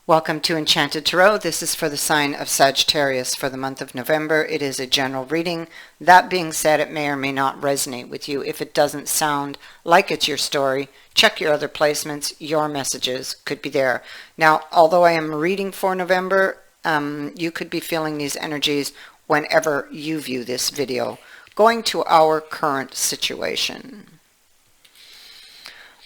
Welcome to Enchanted Tarot. This is for the sign of Sagittarius for the month of November. It is a general reading. That being said, it may or may not resonate with you. If it doesn't sound like it's your story, check your other placements. Your messages could be there. Now, although I am reading for November, you could be feeling these energies whenever you view this video. Going to our current situation.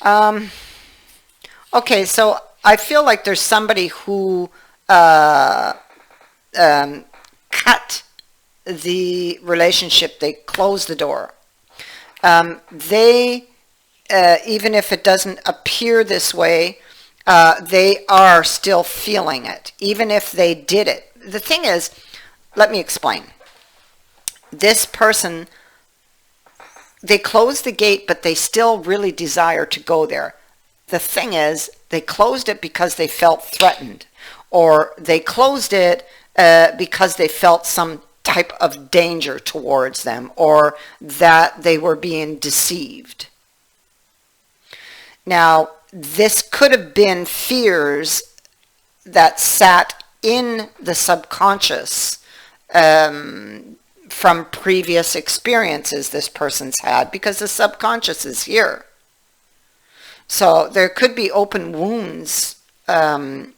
Okay, so I feel like there's somebody who cut the relationship. They closed the door. Even if it doesn't appear this way, they are still feeling it, even if they did it. The thing is, let me explain. This person, they closed the gate, but they still really desire to go there. The thing is, they closed it because they felt threatened, or they closed it because they felt some type of danger towards them, or that they were being deceived. Now, this could have been fears that sat in the subconscious from previous experiences this person's had, because the subconscious is here. So there could be open wounds that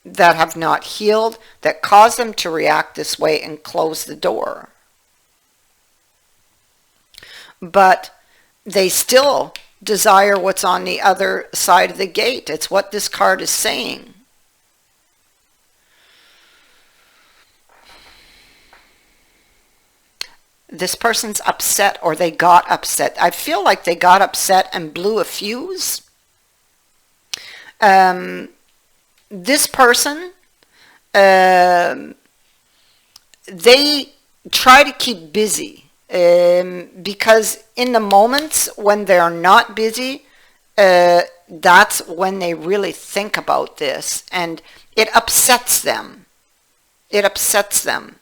have not healed that cause them to react this way and close the door. But they still desire what's on the other side of the gate. It's what this card is saying. This person's upset, or they got upset. I feel like they got upset and blew a fuse. This person, they try to keep busy because in the moments when they're not busy, that's when they really think about this, and it upsets them. It upsets them.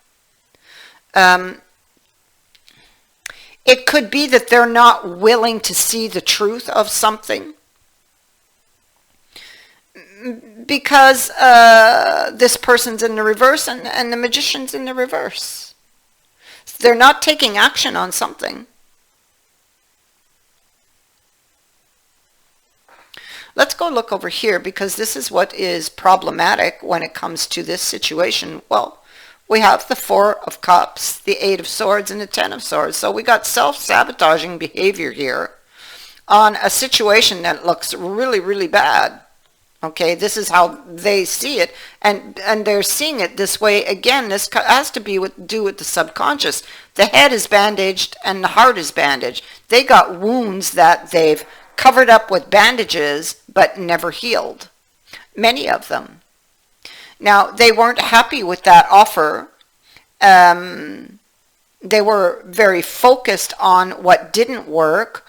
It could be that they're not willing to see the truth of something, because this person's in the reverse and the magician's in the reverse. They're not taking action on something. Let's go look over here, because this is what is problematic when it comes to this situation. Well, we have the Four of Cups, the Eight of Swords, and the Ten of Swords. So we got self-sabotaging behavior here on a situation that looks really, really bad. Okay, this is how they see it, and they're seeing it this way. Again, this has to do with the subconscious. The head is bandaged and the heart is bandaged. They got wounds that they've covered up with bandages but never healed. Many of them. Now, they weren't happy with that offer. They were very focused on what didn't work,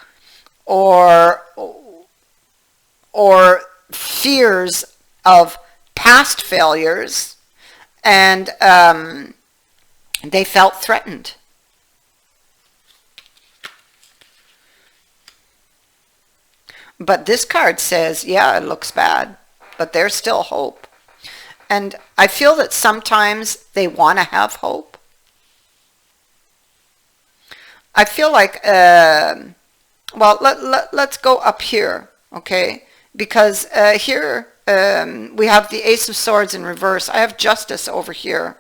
or fears of past failures, and they felt threatened. But this card says, yeah, it looks bad, but there's still hope. And I feel that sometimes they want to have hope. I feel like, well, let's go up here, okay? Because here we have the Ace of Swords in reverse. I have Justice over here.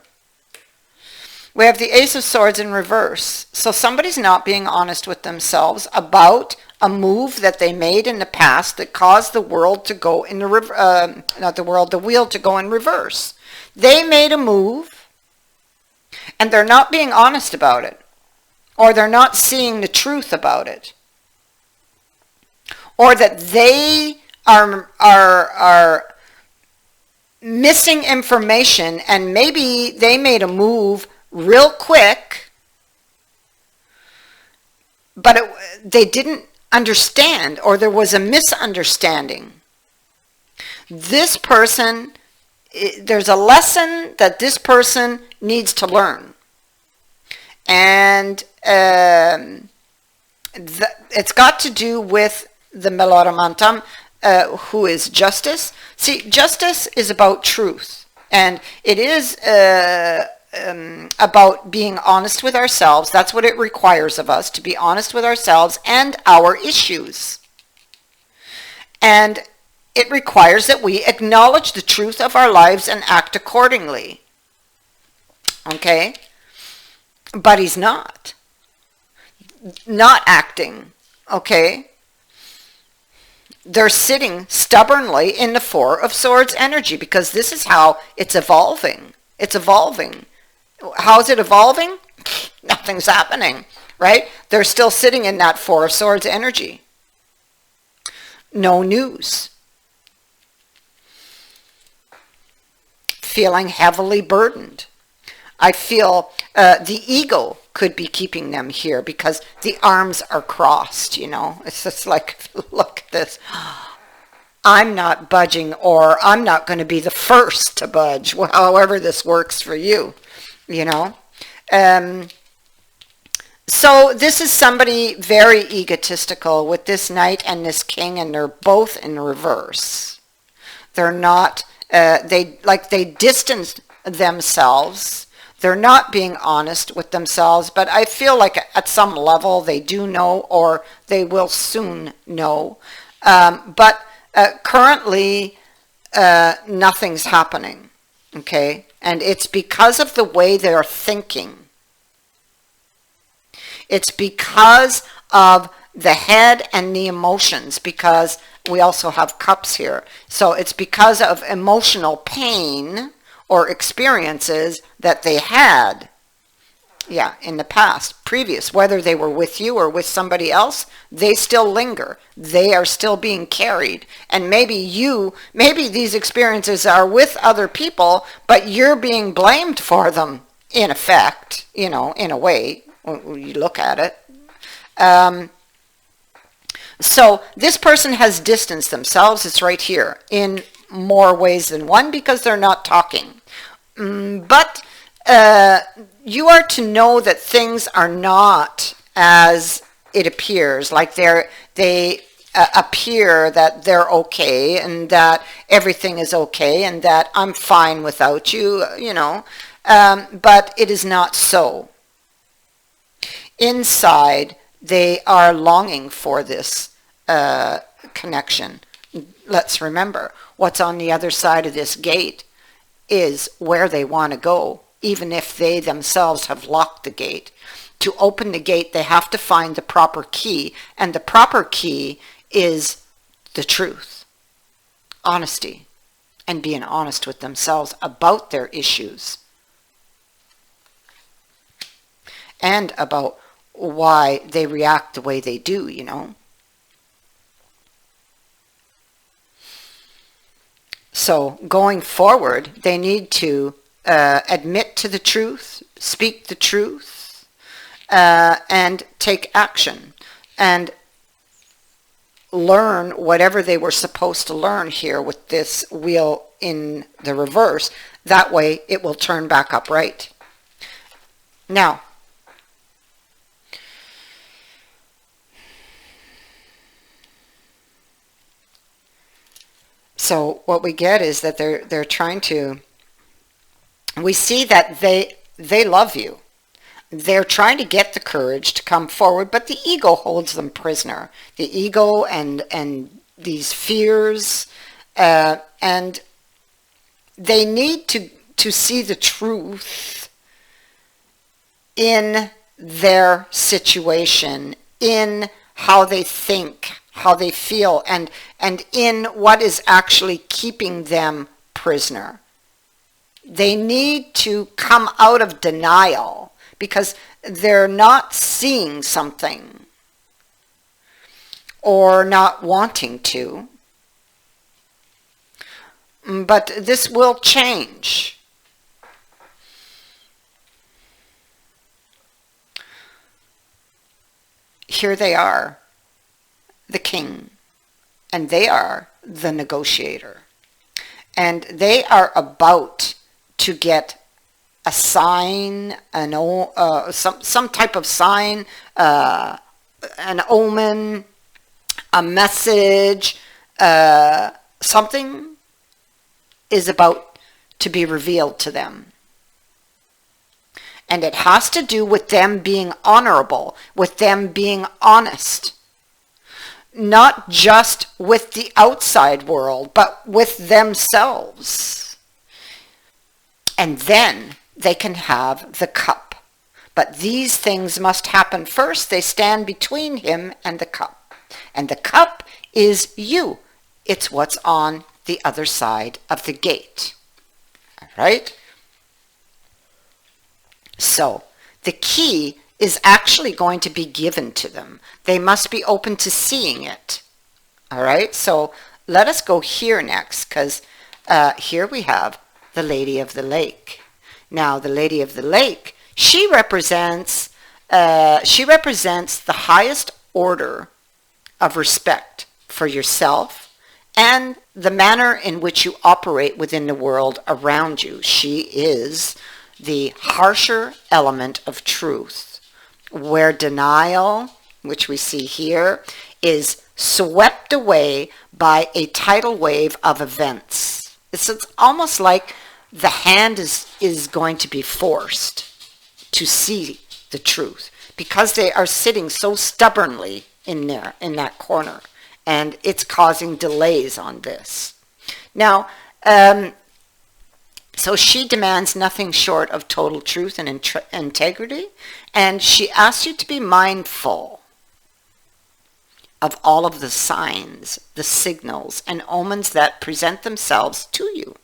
We have the Ace of Swords in reverse. So somebody's not being honest with themselves about a move that they made in the past that caused the world to go in the the wheel to go in reverse. They made a move, and they're not being honest about it, or they're not seeing the truth about it, or that they are missing information, and maybe they made a move real quick, but they didn't understand, or there was a misunderstanding. This person, there's a lesson that this person needs to learn, and it's got to do with the Meloromantum. who is justice. See, justice is about truth, and it is about being honest with ourselves. That's what it requires of us, to be honest with ourselves and our issues. And it requires that we acknowledge the truth of our lives and act accordingly. Okay? But he's not acting. Okay? They're sitting stubbornly in the Four of Swords energy, because this is how it's evolving. It's evolving. How is it evolving? Nothing's happening, right? They're still sitting in that Four of Swords energy. No news. Feeling heavily burdened. I feel the ego could be keeping them here, because the arms are crossed, you know. It's just like, look at this. I'm not budging, or I'm not going to be the first to budge, however this works for you, you know. So this is somebody very egotistical with this Knight and this King, and they're both in reverse. They're not, they distance themselves. They're not being honest with themselves, but I feel like at some level they do know, or they will soon know. But currently, nothing's happening, okay? And it's because of the way they're thinking. It's because of the head and the emotions, because we also have cups here. So it's because of emotional pain or experiences that they had, in the past, previous, whether they were with you or with somebody else, they still linger. They are still being carried. And maybe these experiences are with other people, but you're being blamed for them, in effect, you know, in a way, when you look at it. So this person has distanced themselves. It's right here in more ways than one, because they're not talking. But you are to know that things are not as it appears. Like they appear that they're okay, and that everything is okay, and that I'm fine without you, you know. But it is not so. Inside, they are longing for this connection. Let's remember, what's on the other side of this gate is where they want to go, even if they themselves have locked the gate. To open the gate, they have to find the proper key, and the proper key is the truth, honesty, and being honest with themselves about their issues, and about why they react the way they do, you know. So going forward, they need to admit to the truth, speak the truth, and take action, and learn whatever they were supposed to learn here with this wheel in the reverse. That way it will turn back upright. Now, so what we get is that they're trying to, we see that they love you. They're trying to get the courage to come forward, but the ego holds them prisoner. The ego and these fears, and they need to see the truth in their situation, in how they think, how they feel, and in what is actually keeping them prisoner. They need to come out of denial, because they're not seeing something, or not wanting to. But this will change. Here they are, the king, and they are the negotiator. And they are about to get a sign, some type of sign, an omen, a message, something is about to be revealed to them. And it has to do with them being honorable, with them being honest. Not just with the outside world, but with themselves. And then they can have the cup. But these things must happen first. They stand between him and the cup. And the cup is you. It's what's on the other side of the gate. All right? So, the key is actually going to be given to them. They must be open to seeing it. All right? So, let us go here next, because here we have the Lady of the Lake. Now, the Lady of the Lake, she represents the highest order of respect for yourself and the manner in which you operate within the world around you. She is the harsher element of truth, where denial, which we see here, is swept away by a tidal wave of events. It's almost like the hand is going to be forced to see the truth because they are sitting so stubbornly in there, in that corner, and it's causing delays on this. Now, so she demands nothing short of total truth and integrity, and she asks you to be mindful of all of the signs, the signals, and omens that present themselves to you.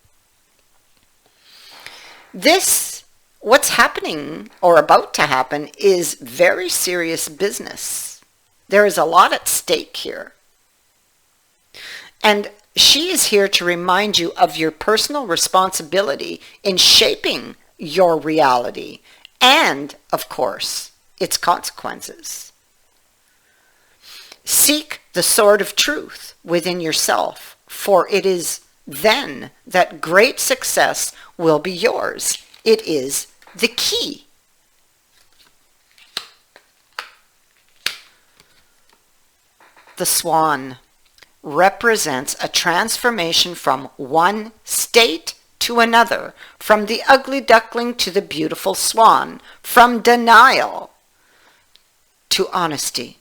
This, what's happening or about to happen, is very serious business. There is a lot at stake here. And she is here to remind you of your personal responsibility in shaping your reality and, of course, its consequences. Seek the sword of truth within yourself, for it is then that great success will be yours. It is the key. The swan represents a transformation from one state to another, from the ugly duckling to the beautiful swan, from denial to honesty.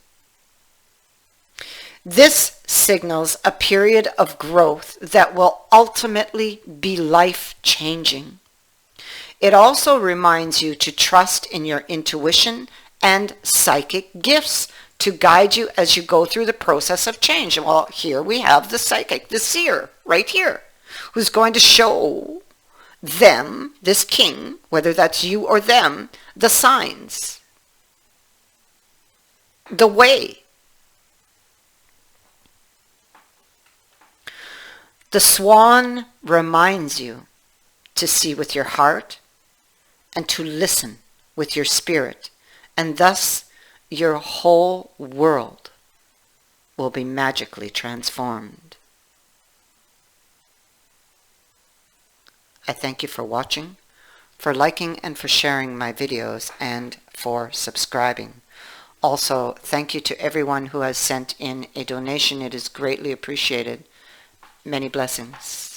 This signals a period of growth that will ultimately be life-changing. It also reminds you to trust in your intuition and psychic gifts to guide you as you go through the process of change. Well, here we have the psychic, the seer, right here, who's going to show them, this king, whether that's you or them, the signs, the way. The swan reminds you to see with your heart and to listen with your spirit, and thus your whole world will be magically transformed. I thank you for watching, for liking and for sharing my videos, and for subscribing. Also, thank you to everyone who has sent in a donation. It is greatly appreciated. Many blessings.